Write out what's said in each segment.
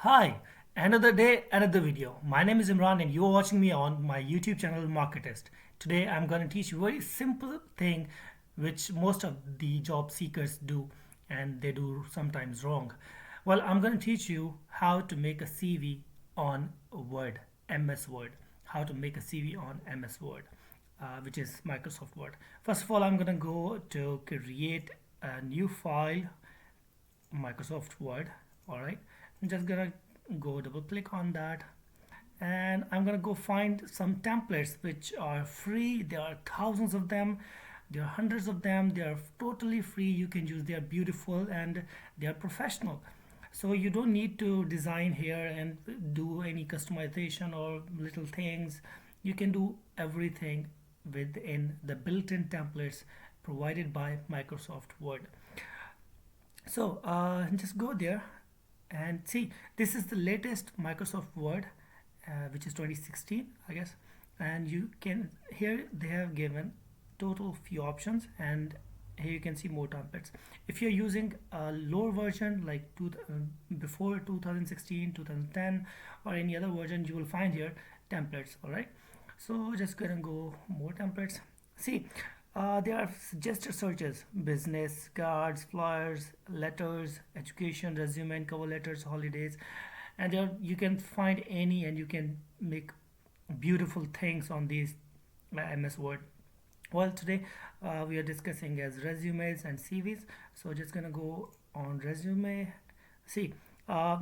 Hi, another day, another video. My name is Imran and you're watching me on my YouTube channel Marketist. Today I'm going to teach you a very simple thing which most of the job seekers do and they do sometimes wrong. Well, I'm going to teach you how to make a CV on Word, MS Word. How to make a CV on MS Word, which is Microsoft Word. First of all, I'm going to go to create a new file Microsoft Word. All right, I'm just gonna go double click on that and I'm gonna go find some templates which are free. There are thousands of them, there are hundreds of them. They are totally free. You can use, they are beautiful and they are professional. So you don't need to design here and do any customization or little things. You can do everything within the built-in templates provided by Microsoft Word. So just go there and see, this is the latest Microsoft Word, which is 2016, I guess. And you can, here they have given total few options, and here you can see more templates. If you're using a lower version like before 2016, 2010, or any other version, you will find here templates. All right. So just gonna go more templates. See, there are suggested searches: business, cards, flyers, letters, education, resume and cover letters, holidays, and there you can find any, and you can make beautiful things on these MS Word. Well, today we are discussing as resumes and CVs. So just gonna go on resume. See, uh,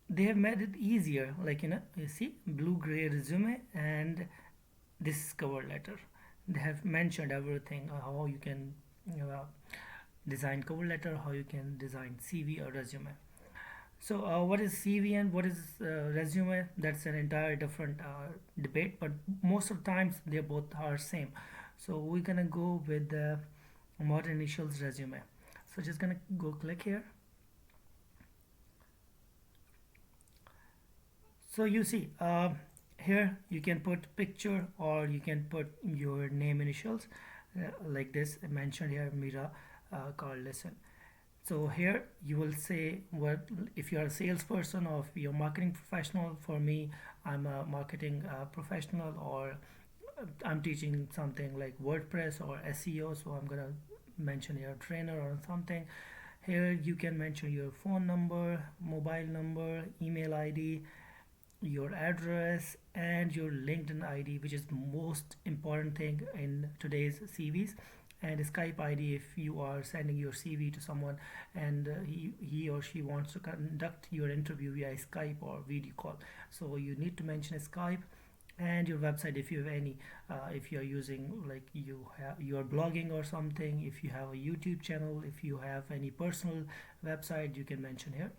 they have made it easier. Like, you see blue gray resume and this cover letter. They have mentioned everything, how you can design cover letter, how you can design CV or resume. So what is CV and what is resume? That's an entire different debate, but most of the times they both are same. So we're gonna go with the modern initials resume. So just gonna go click here. So you see, here you can put picture or you can put your name initials, like this mentioned here, Mira Carlson. So here you will say what, if you are a salesperson or if you're a marketing professional. For me, I'm a marketing professional, or I'm teaching something like WordPress or SEO, so I'm gonna mention your trainer or something. Here you can mention your phone number, mobile number, email ID, your address, and your LinkedIn ID, which is the most important thing in today's CVs, and Skype ID if you are sending your CV to someone and he or she wants to conduct your interview via Skype or video call. So you need to mention Skype, and your website if you have any, if you are using, like, you are blogging or something, if you have a YouTube channel, if you have any personal website, you can mention here.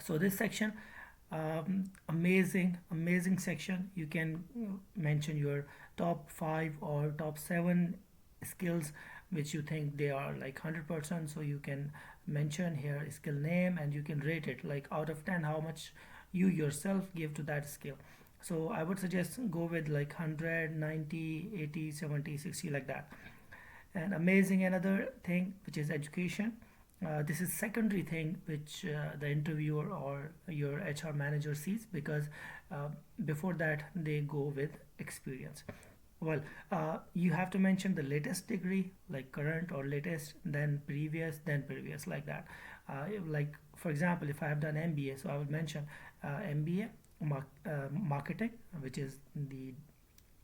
So this section, amazing section. You can mention your top 5 or top 7 skills which you think they are like 100%. So you can mention here skill name and you can rate it like out of 10 how much you yourself give to that skill. So I would suggest go with like 100, 90, 80, 70, 60, like that. And amazing another thing, which is education. This is secondary thing which the interviewer or your HR manager sees, because uh, before that they go with experience. Well, you have to mention the latest degree, like current or latest, then previous, like that. Like for example, if I have done MBA, so I would mention MBA marketing, which is the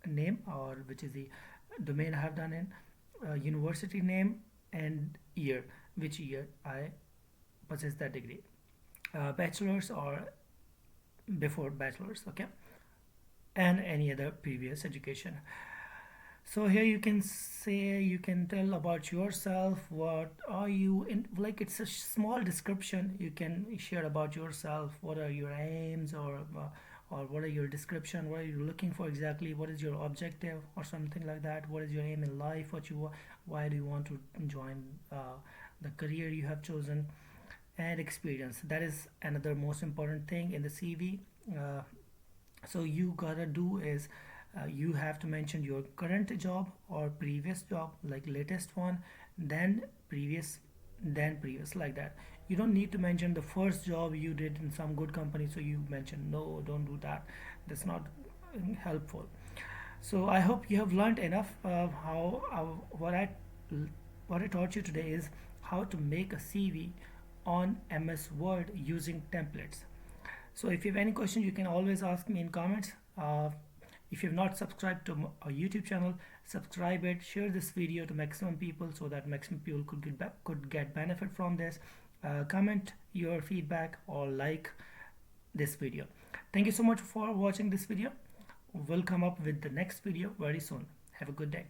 name, or which is the domain I have done in, university name, and year, which year I possess that degree, bachelor's or before bachelor's, okay, and any other previous education. So here you can say, you can tell about yourself, what are you in, like it's a small description you can share about yourself, what are your aims, or what are your description, what are you looking for exactly, what is your objective or something like that, what is your aim in life, what you, why do you want to join the career you have chosen, and experience. That is another most important thing in the CV. uh, so you gotta do is, you have to mention your current job or previous job, like latest one, then previous, then previous, like that. You don't need to mention the first job you did in some good company, so you mention. No, don't do that. That's not helpful. So I hope you have learned enough of how what I taught you today is how to make a CV on MS Word using templates. So if you have any questions, you can always ask me in comments. If you have not subscribed to our YouTube channel, subscribe it. Share this video to maximum people so that maximum people could get benefit from this. Comment your feedback or like this video. Thank you so much for watching this video. We'll come up with the next video very soon. Have a good day.